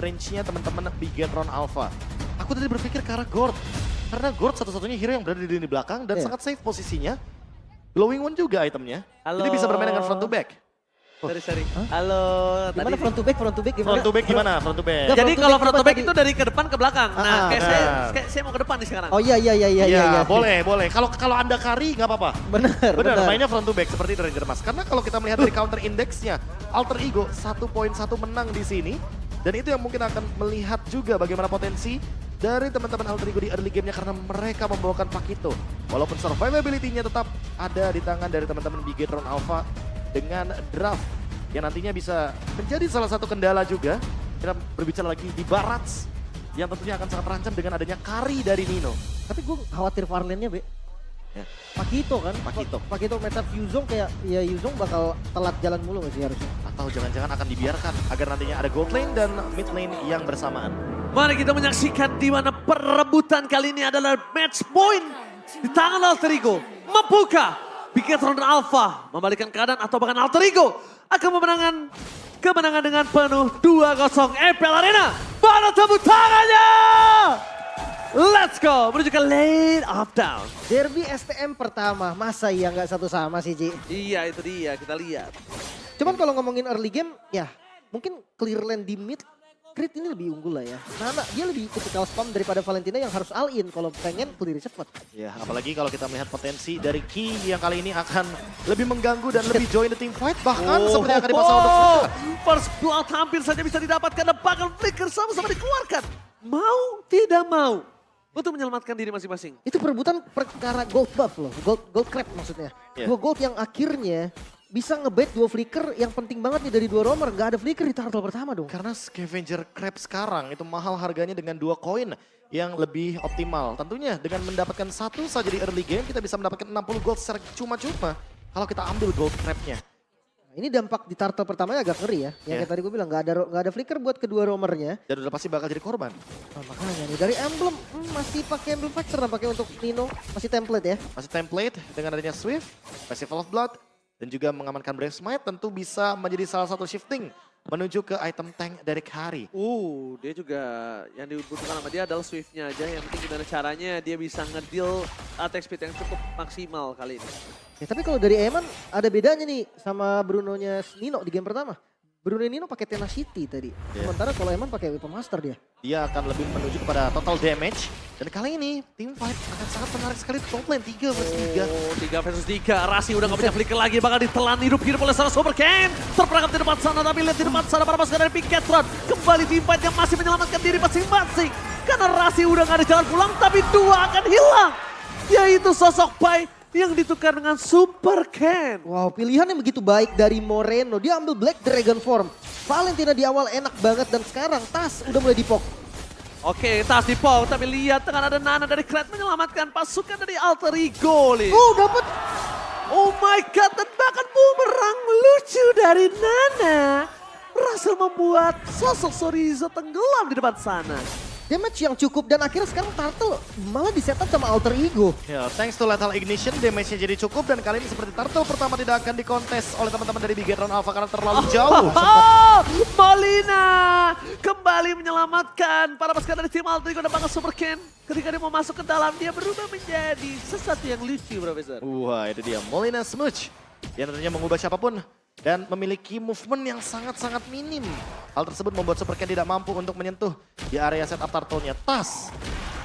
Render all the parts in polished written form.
range-nya teman-teman Bigetron Alpha. Aku tadi berpikir ke arah Gord. Karena Gord satu-satunya hero yang berada di lini belakang dan sangat safe posisinya. Glowing One juga itemnya. Halo. Jadi bisa bermain dengan front to back. Sorry. Halo. Gimana Tadi front to back gimana? Front to back gimana? Front to back. Nggak, Jadi front to kalau back front to apa back tadi? itu dari ke depan ke belakang. Nah, kayak benar. saya mau ke depan nih sekarang. Oh iya. Iya, boleh. Kalau Anda carry nggak apa-apa. Benar. Mainnya front to back seperti di Ranger Mas. Karena kalau kita melihat dari counter indexnya, Alter Ego 1.1 menang di sini. Dan itu yang mungkin akan melihat juga bagaimana potensi dari teman-teman Alter Ego di early game-nya karena mereka membawakan Pakito. Walaupun survivability-nya tetap ada di tangan dari teman-teman Bigetron Alpha dengan draft yang nantinya bisa menjadi salah satu kendala juga. Kita berbicara lagi di Barats yang tentunya akan sangat terancam dengan adanya carry dari Nino. Tapi gue khawatir Farlane-nya, Be. Ya. Pakito kan? Pakito. Pakito matchup Yuzong kayak ya Yuzong bakal telat jalan mulu gak sih harusnya? Atau jangan-jangan akan dibiarkan agar nantinya ada gold lane dan mid lane yang bersamaan. Mari kita menyaksikan di mana perebutan kali ini adalah match point di tangan Alter Ego. Membuka Bigetron Alpha membalikan keadaan atau bahkan Alter Ego akan kemenangan dengan penuh 2-0 EPL Arena. Mana tepuk tangannya? Let's go menuju ke lane of down. Derby STM pertama, masa iya nggak satu sama sih, Ji? Iya itu dia, kita lihat. Cuman kalau ngomongin early game, ya mungkin clear lane di mid, Crit ini lebih unggul lah ya. Nana dia lebih typical spam daripada Valentina yang harus all in kalau pengen clear cepet. Ya, apalagi kalau kita melihat potensi dari Ki yang kali ini akan lebih mengganggu dan lebih join the team fight. Bahkan seperti yang akan dipasang untuk Flicker. First blood hampir saja bisa didapatkan dan bahkan Flicker sama-sama dikeluarkan. Mau tidak mau untuk menyelamatkan diri masing-masing. Itu perebutan perkara gold buff loh, gold crab maksudnya. Yeah. Dua gold yang akhirnya bisa ngebait dua flicker yang penting banget nih dari dua roamer. Gak ada flicker di turtle pertama dong. Karena Scavenger Crab sekarang itu mahal harganya dengan 2 koin yang lebih optimal. Tentunya dengan mendapatkan satu saja di early game kita bisa mendapatkan 60 gold secara cuma-cuma kalau kita ambil gold crabnya. Nah, ini dampak di turtle pertamanya agak ngeri ya. Yang kayak tadi gue bilang gak ada flicker buat kedua roamernya. Dan udah pasti bakal jadi korban. Nah, makanya nih dari emblem masih pakai emblem factor nampaknya untuk Nino. Masih template ya. Masih template dengan adanya Swift, Festival of Blood, dan juga mengamankan Brave Smite tentu bisa menjadi salah satu shifting menuju ke item tank dari Kari. Dia juga yang dibutuhkan sama dia adalah Swift-nya aja. Yang penting gimana caranya dia bisa ngedeal attack speed yang cukup maksimal kali ini. Ya, tapi kalau dari Eman ada bedanya nih sama Bruno-nya Nino di game pertama. Bruno Nino pakai Tenacity tadi. Sementara kalau Eman pakai Weapon Master dia. Dia akan lebih menuju kepada total damage. Dan kali ini team fight akan sangat menarik sekali top lane 3 versus 3. 3 versus 3. Rasi udah gak punya flicker lagi. Bakal ditelan hidup-hidup oleh sana Super Ken. Terperangkap di depan sana. Tapi lihat di depan sana para pasukan dari Bigetron. Kembali team fight yang masih menyelamatkan diri masing-masing. Karena Rasi udah gak ada jalan pulang. Tapi 2 akan hilang. Yaitu sosok Pai yang ditukar dengan Super Ken. Wow, pilihan yang begitu baik dari Moreno. Dia ambil Black Dragon Form. Valentina di awal enak banget dan sekarang Tas udah mulai dipok. Oke, Tas di Pau, tapi lihat dengan ada Nana dari Kret menyelamatkan pasukan dari Alter Ego. Dapat. Oh my god, dan bahkan bumerang lucu dari Nana berhasil membuat sosok Sorizo tenggelam di depan sana. Damage yang cukup dan akhirnya sekarang Turtle malah di-setup sama Alter Ego. Ya, thanks to Lethal Ignition, damage-nya jadi cukup. Dan kali ini seperti Turtle pertama tidak akan dikontes oleh teman-teman dari Bigetron Alpha karena terlalu jauh. Molina kembali menyelamatkan para pasukan dari tim Alter Ego dan bahkan Super Ken. Ketika dia mau masuk ke dalam, dia berubah menjadi sesuatu yang lucu, Profesor. Wah, itu dia Molina Smooch. Yang tentunya mengubah siapapun. Dan memiliki movement yang sangat-sangat minim. Hal tersebut membuat Super Ken tidak mampu untuk menyentuh di area setup turtle-nya. Tas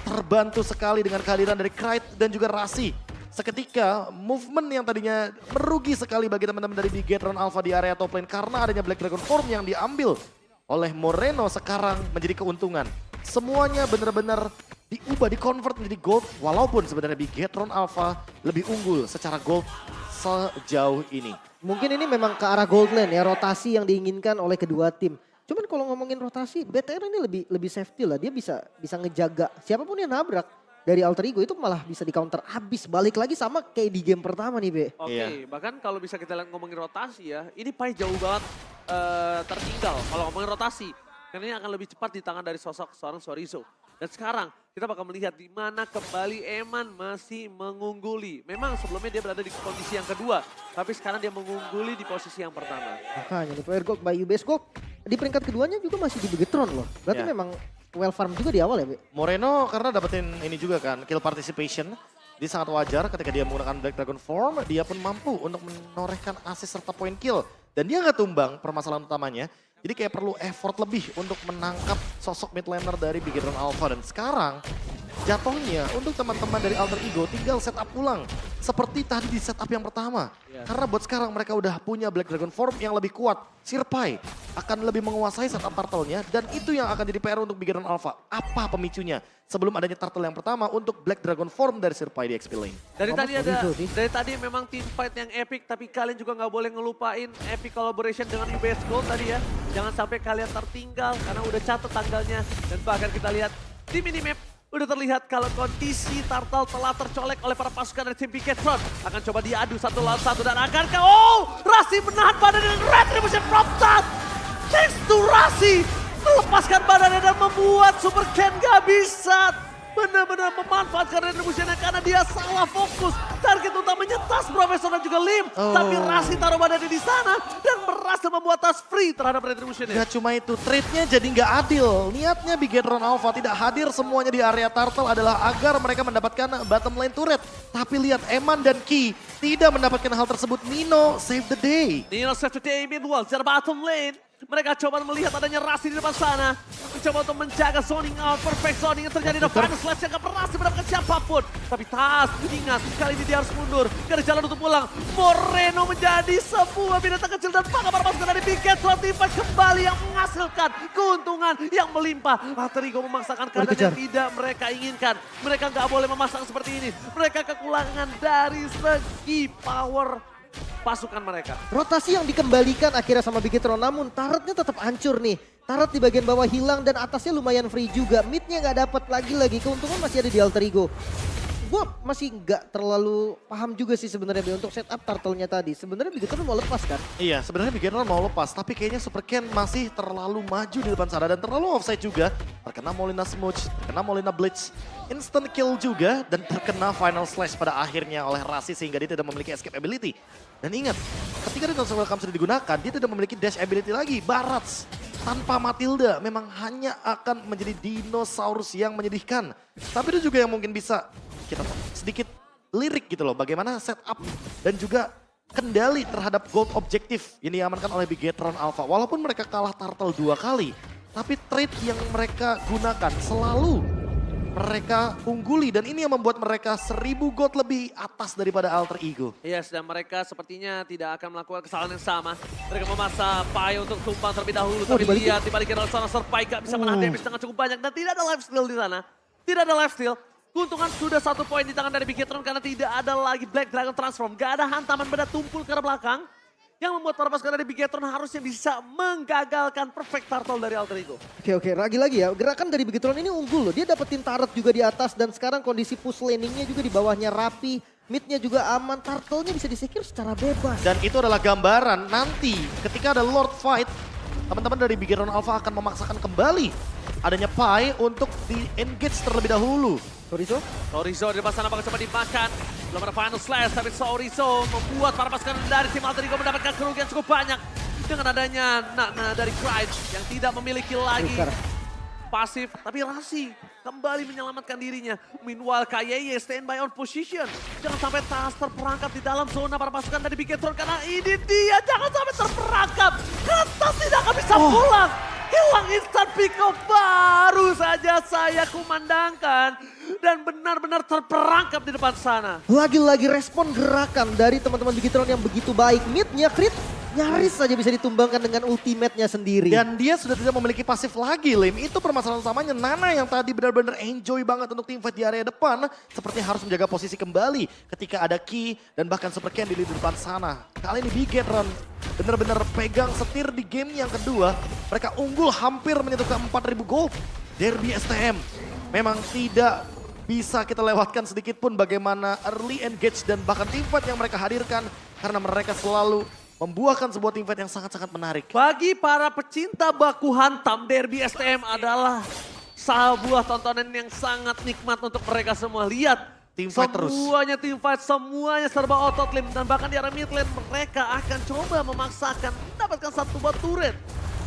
terbantu sekali dengan kehadiran dari Krait dan juga Rasi. Seketika movement yang tadinya merugi sekali bagi teman-teman dari Bigetron Alpha di area top lane karena adanya Black Dragon Form yang diambil oleh Moreno sekarang menjadi keuntungan. Semuanya benar-benar diubah, di-convert menjadi gold walaupun sebenarnya Bigetron Alpha lebih unggul secara gold sejauh ini. Mungkin ini memang ke arah gold lane ya, rotasi yang diinginkan oleh kedua tim. Cuman kalau ngomongin rotasi, BTR ini lebih safety lah. Dia bisa ngejaga siapapun yang nabrak dari Alter Ego itu malah bisa di counter habis. Balik lagi sama kayak di game pertama nih, Be. Oke, bahkan kalau bisa kita lihat ngomongin rotasi ya, ini Pai jauh banget tertinggal kalau ngomongin rotasi. Karena ini akan lebih cepat di tangan dari sosok seorang Sorizo. Dan sekarang kita bakal melihat di mana kembali Eman masih mengungguli. Memang sebelumnya dia berada di kondisi yang kedua, tapi sekarang dia mengungguli di posisi yang pertama. Makanya nih player gold by UBS Gold di peringkat keduanya juga masih di Bigetron loh. Berarti Ya. memang well farm juga di awal ya, Be? Moreno karena dapetin ini juga kan, kill participation. Dia sangat wajar ketika dia menggunakan Black Dragon Form, dia pun mampu untuk menorehkan assist serta point kill. Dan dia nggak tumbang permasalahan utamanya. Jadi kayak perlu effort lebih untuk menangkap sosok mid laner dari Bigetron Alpha. Dan sekarang jatuhnya untuk teman-teman dari Alter Ego tinggal setup ulang. Seperti tadi di setup yang pertama. Karena buat sekarang mereka udah punya Black Dragon Form yang lebih kuat. Sirpai akan lebih menguasai setup turtle-nya. Dan itu yang akan jadi PR untuk Bigetron Alpha. Apa pemicunya? Sebelum adanya turtle yang pertama untuk Black Dragon Form dari Sirpai di XP Lane. Dari tadi Ngomong ada, Chorizo sih. dari tadi memang team fight yang epic, tapi kalian juga nggak boleh ngelupain epic collaboration dengan UBS Gold tadi ya. Jangan sampai kalian tertinggal karena udah catat tanggalnya. Dan bahkan kita lihat di minimap udah terlihat kalau kondisi Turtle telah tercolek oleh para pasukan dari tim Bigetron. Akan coba diadu 1 lawan 1 dan akankah, Rasi menahan badan dengan Retribution from Tad. Thanks to Rasi melepaskan badannya dan membuat Super Ken gak bisa benar-benar memanfaatkan retributionnya karena dia salah fokus. Target utamanya Tas Profesor dan juga Lim. Tapi Rasi taruh badannya di sana dan berhasil membuat Tas free terhadap retributionnya. Gak cuma itu, trade-nya jadi nggak adil. Niatnya Bigetron Alpha tidak hadir semuanya di area turtle adalah agar mereka mendapatkan bottom lane turret. Tapi lihat Eman dan Ki tidak mendapatkan hal tersebut. Nino save the day. Nino save the day mid-wall secara bottom lane. Mereka coba melihat adanya Rasi di depan sana. Mencoba untuk menjaga zoning out, perfect zoning yang terjadi. Dan final slash yang gak berhasil mendapatkan siapapun. Tapi Tas ingat, kali ini dia harus mundur. Gak ada jalan untuk pulang. Moreno menjadi sebuah binatang kecil dan bangga para pasukan dari Bigetron. Tim fight kembali yang menghasilkan keuntungan yang melimpah. Alter Ego memaksakan keadaan yang tidak mereka inginkan. Mereka gak boleh memasang seperti ini. Mereka kekurangan dari segi power pasukan mereka. Rotasi yang dikembalikan akhirnya sama Bigetron, namun turretnya tetap hancur nih. Turret di bagian bawah hilang dan atasnya lumayan free juga. Midnya nggak dapat lagi-lagi, keuntungan masih ada di Alter Ego. Gue masih nggak terlalu paham juga sih sebenarnya Be, untuk setup turtle-nya tadi. Sebenarnya Bigetron mau lepas kan? Iya, sebenarnya Bigetron mau lepas, tapi kayaknya Super Ken masih terlalu maju di depan sana dan terlalu offside juga. Terkena Molina Smooch, terkena Molina Blitz, instant kill juga, dan terkena final slash pada akhirnya oleh Rasi sehingga dia tidak memiliki escape ability. Dan ingat, ketika Dinosaur Welcome sudah digunakan, dia tidak memiliki dash ability lagi. Barats tanpa Matilda memang hanya akan menjadi dinosaurus yang menyedihkan. Tapi itu juga yang mungkin bisa kita sedikit lirik gitu loh, bagaimana setup dan juga kendali terhadap gold objektif yang diamankan oleh Bigetron Alpha. Walaupun mereka kalah turtle 2 kali, tapi trade yang mereka gunakan selalu mereka ungguli dan ini yang membuat mereka 1000 gold lebih atas daripada Alter Ego. Yes, dan mereka sepertinya tidak akan melakukan kesalahan yang sama. Mereka memaksa Pai untuk tumpang terlebih dahulu. Tapi dibalikin. lihat dibalikin oleh sana Pai gak bisa menahan damage dengan cukup banyak. Dan tidak ada lifesteal di sana. Tidak ada lifesteal. Keuntungan sudah 1 poin di tangan dari Bigetron karena tidak ada lagi Black Dragon Transform. Gak ada hantaman benda tumpul ke arah belakang. Yang membuat para pasukan dari Bigetron harusnya bisa menggagalkan perfect turtle dari Alter Ego. Oke, lagi-lagi ya, gerakan dari Bigetron ini unggul loh. Dia dapetin turret juga di atas dan sekarang kondisi push laningnya juga di bawahnya rapi. Midnya juga aman, turtle-nya bisa disecure secara bebas. Dan itu adalah gambaran nanti ketika ada Lord Fight, teman-teman dari Bigetron Alpha akan memaksakan kembali adanya Pai untuk di-engage terlebih dahulu. Chorizo di depan sana bakal coba dimakan. Belum ada final slash tapi Chorizo membuat para pasukan dari tim Alter Ego mendapatkan kerugian cukup banyak. Dengan adanya Nana dari Cryde yang tidak memiliki lagi pasif. Tapi Rasi kembali menyelamatkan dirinya. Meanwhile Kayeye standby on position. Jangan sampai Tas terperangkap di dalam zona para pasukan dari Bigetron. Karena ini dia jangan sampai terperangkap. Karena Tas tidak akan bisa pulang. Hilang instant pick up baru saja saya kumandangkan. Dan benar-benar terperangkap di depan sana. Lagi-lagi respon gerakan dari teman-teman Bigetron yang begitu baik. Midnya crit nyaris saja bisa ditumbangkan dengan ultimate-nya sendiri. Dan dia sudah tidak memiliki pasif lagi, Lim. Itu permasalahan utamanya. Nana yang tadi benar-benar enjoy banget untuk teamfight di area depan. Sepertinya harus menjaga posisi kembali ketika ada Ki dan bahkan Super Ken di depan sana. Kali ini Bigetron benar-benar pegang setir di game yang kedua. Mereka unggul hampir menyentuh ke 4.000 gold. Derby STM memang tidak bisa kita lewatkan sedikit pun bagaimana early engage dan bahkan teamfight yang mereka hadirkan. Karena mereka selalu membuahkan sebuah teamfight yang sangat-sangat menarik. Bagi para pecinta baku hantam, Derby STM adalah sebuah tontonan yang sangat nikmat untuk mereka semua. Lihat, Teamfight terus. semuanya teamfight, semuanya serba otot, Lim. Dan bahkan di area mid lane mereka akan coba memaksakan mendapatkan 1 buah turret.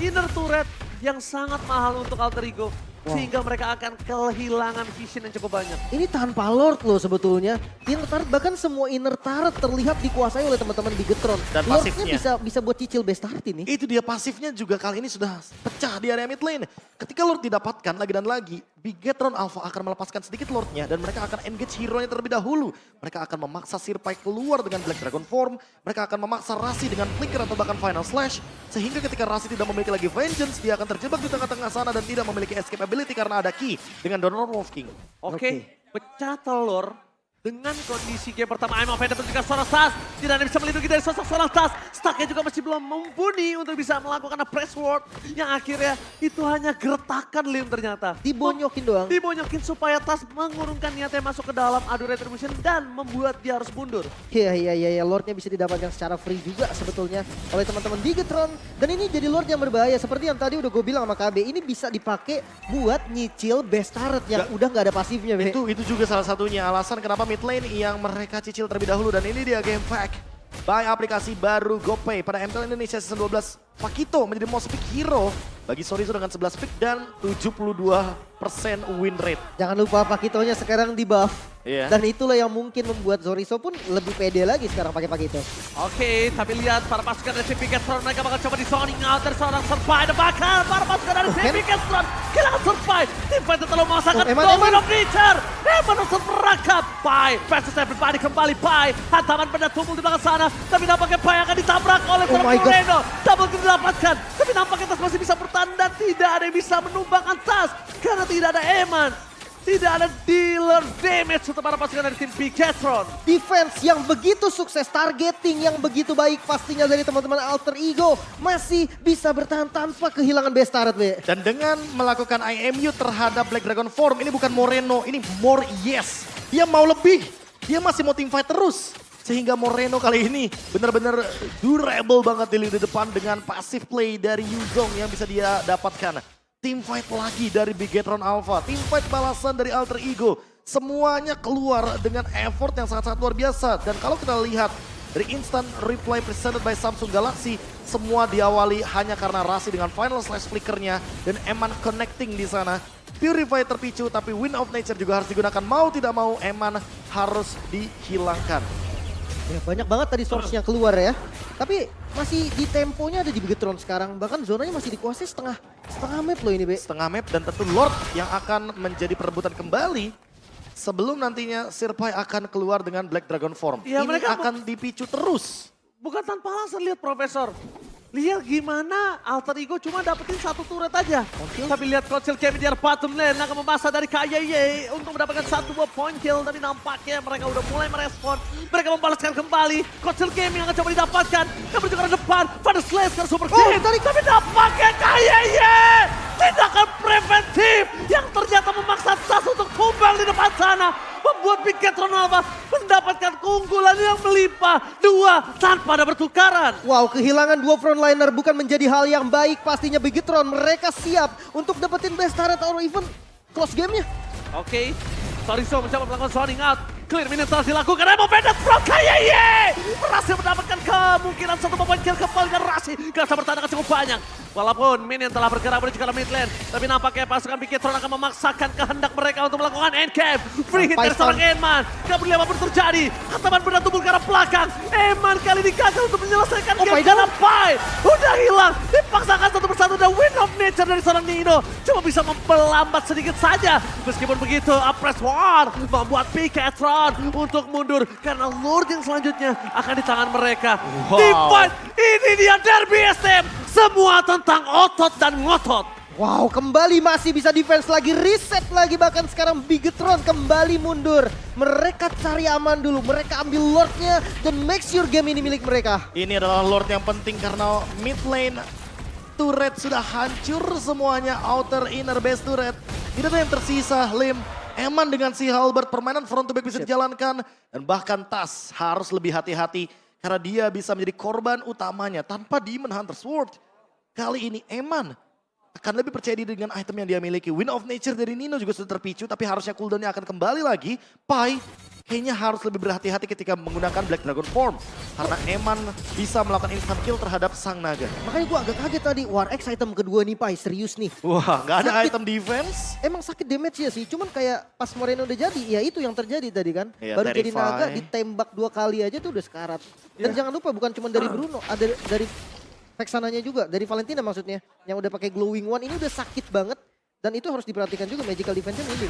inner turret yang sangat mahal untuk Alter Ego. Sehingga mereka akan kehilangan vision yang cukup banyak. Ini tanpa Lord loh sebetulnya. Inner turret, bahkan semua inner turret terlihat dikuasai oleh teman-teman Bigetron. Dan Lordnya pasifnya. bisa buat cicil best start ini. Itu dia pasifnya juga kali ini sudah pecah di area mid lane. Ketika Lord didapatkan lagi dan lagi, Bigetron Alpha akan melepaskan sedikit Lordnya dan mereka akan engage hero-nya terlebih dahulu. Mereka akan memaksa Sirpai keluar dengan Black Dragon Form. Mereka akan memaksa Rasi dengan Flicker atau bahkan Final Slash. Sehingga ketika Rasi tidak memiliki lagi Vengeance, dia akan terjebak di tengah-tengah sana dan tidak memiliki escape ability karena ada Ki dengan Donor Wolf King. Oke, pecah telur dengan kondisi game pertama. I'm offended juga seorang Tas. Tidak ada yang bisa melindungi dari sosok seorang Tas. Stucknya juga masih belum mumpuni untuk bisa melakukan press ward. Yang akhirnya itu hanya gertakan Lim ternyata. Dibonyokin doang. Dibonyokin supaya Tas mengurungkan niatnya masuk ke dalam adu retribution dan membuat dia harus mundur. Iya, Lordnya bisa didapatkan secara free juga sebetulnya oleh teman-teman Bigetron. Dan ini jadi Lord yang berbahaya. Seperti yang tadi udah gue bilang sama KB, ini bisa dipakai buat nyicil best turret yang udah nggak ada pasifnya. Be. Itu juga salah satunya alasan kenapa mid lane yang mereka cicil terlebih dahulu. Dan ini dia game pack by aplikasi baru GoPay pada MPL Indonesia Season 12. Pakito menjadi most pick hero bagi Sorizo dengan 11 pick dan 72% win rate. Jangan lupa Pakitonya sekarang di buff. Iya. Dan itulah yang mungkin membuat Zorizo pun lebih pede lagi sekarang pakai Pakito. Oke, tapi lihat para pasukan dari tim Bigetron mereka bakal coba di-zoning out dari seorang Survive. Dan bakal para pasukan dari tim Bigetron kehilangan Survive. Tim Fight terlalu memasakkan Domain of Nature. Eman untuk merangkap. Pai versus everybody kembali Pai. Hantaman benda tumpul di belakang sana. Tapi nampaknya Pai akan ditabrak oleh seorang my God. Moreno. Double kill didapatkan. Tapi nampaknya Tas masih bisa bertahan dan tidak ada yang bisa menumbangkan Tas. Karena tidak ada Eman. Tidak ada dealer damage untuk para pasukan dari tim Bigetron. Defense yang begitu sukses, targeting yang begitu baik pastinya dari teman-teman Alter Ego. Masih bisa bertahan tanpa kehilangan best turret, Be. Dan dengan melakukan IMU terhadap Black Dragon Form, ini bukan Moreno, ini more yes. Dia mau lebih, dia masih mau teamfight terus. Sehingga Moreno kali ini benar-benar durable banget di lini depan dengan passive play dari Yuzong yang bisa dia dapatkan. Team fight lagi dari Bigetron Alpha, team fight balasan dari Alter Ego. Semuanya keluar dengan effort yang sangat-sangat luar biasa. Dan kalau kita lihat dari instant replay presented by Samsung Galaxy, semua diawali hanya karena Rasi dengan final slash flickernya dan Eman connecting di sana. Purify terpicu tapi Wind of Nature juga harus digunakan. Mau tidak mau Eman harus dihilangkan. Ya, banyak banget tadi source-nya keluar ya. Tapi masih di temponya ada di Bigetron sekarang. Bahkan zonanya masih dikuasai setengah map loh ini, Be. Setengah map dan tentu Lord yang akan menjadi perebutan kembali sebelum nantinya Sirpai akan keluar dengan Black Dragon Form. Ya, Ini mereka akan dipicu terus. Bukan tanpa alasan, lihat Profesor. Lihat gimana Alter Ego cuma dapetin satu turret aja. Tapi lihat Coachel Kemi di bottom lane akan memasang dari KYY untuk mendapatkan satu buah point kill. Tapi nampaknya mereka udah mulai merespon. Mereka membalaskan kembali. Coachel Kemi yang akan coba didapatkan. Yang juga ke depan. Pada Slash ke super kill. Tapi nampaknya KYY tindakan preventif yang ternyata memaksa Tas untuk tumbang di depan sana. Membuat Bigetron Alpha mendapatkan keunggulan yang melimpah. 2 tanpa ada bertukaran. Wow, kehilangan dua frontliner bukan menjadi hal yang baik pastinya Bigetron. Mereka siap untuk dapetin best turret or even close game-nya. Oke, Sorizo mencoba melakukan zoning out. Clear minute telah dilakukan. Emo Bandit from KYY berhasil mendapatkan kemungkinan satu poin kill kembali dan Rasi gak bisa bertahan cukup banyak. Walaupun minion telah bergerak menuju ke mid lane, tapi nampaknya pasukan Bigetron akan memaksakan kehendak mereka untuk melakukan endgame. Free hit dari seorang Eman. Gak peduli apapun terjadi. Hantaman benda tubuh ke arah belakang. Eman kali ini gagal untuk menyelesaikan game karena Pai udah hilang. Dipaksakan satu persatu dan Wind of Nature dari seorang Nino cuma bisa memperlambat sedikit saja. Meskipun begitu, Press War membuat Bigetron untuk mundur karena Lord yang selanjutnya akan di tangan mereka. Team fight, ini dia Derby SM. Semua tentang otot dan ngotot. Wow, kembali masih bisa defense lagi, reset lagi, bahkan sekarang Bigetron kembali mundur. Mereka cari aman dulu, mereka ambil Lordnya dan make sure game ini milik mereka. Ini adalah Lord yang penting karena mid lane turret sudah hancur semuanya, outer inner base turret. Tidak ada yang tersisa, Lim. Eman dengan si Halberd, permainan front to back bisa dijalankan. Dan bahkan Tas harus lebih hati-hati karena dia bisa menjadi korban utamanya tanpa Demon Hunter Sword. Kali ini Eman akan lebih percaya diri dengan item yang dia miliki. Wind of Nature dari Nino juga sudah terpicu, tapi harusnya cooldownnya akan kembali lagi. Pai kayaknya harus lebih berhati-hati ketika menggunakan Black Dragon Form. Karena Eman bisa melakukan instant kill terhadap Sang Naga. Makanya gue agak kaget tadi, War X item kedua nih Pai, serius nih. Wah, nggak ada Sakit. item defense. Emang sakit damage ya sih, cuman kayak pas Moreno udah jadi, ya itu yang terjadi tadi kan. Iya, Baru jadi Terrify. naga, ditembak 2 kali aja tuh udah sekarat. Dan Iya. jangan lupa bukan cuma dari Bruno, ada dari Vexananya juga, dari Valentina maksudnya. Yang udah pakai glowing one, ini udah sakit banget. Dan itu harus diperhatikan juga, magical defense-nya minim.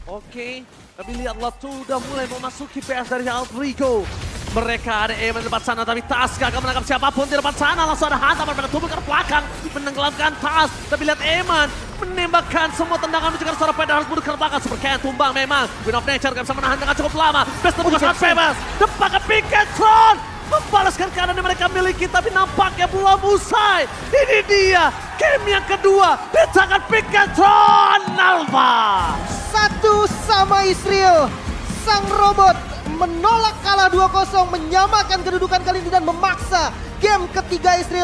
Oke, tapi lihatlah tuh udah mulai memasuki PS dari Alterigo. Mereka ada Eman di depan sana, tapi Tas gak akan menangkap siapapun di depan sana. Langsung ada hantaman pada tubuh ke belakang, menenggelamkan Tas. Tapi lihat Eman menembakkan semua tendangan mencegah seorang Peda harus mundur ke belakang. Super Ken tumbang memang. Wind of Nature gak bisa menahan dengan cukup lama. Best terbuka sangat bebas. Depan ke Pinkatron. Membalaskan keadaan yang mereka miliki, tapi nampaknya belum usai. Ini dia, game yang kedua di tangan Pinkatron Alpha. 1-1 Israel. Sang robot menolak kalah 2-0, menyamakan kedudukan kali ini dan memaksa game ketiga Israel.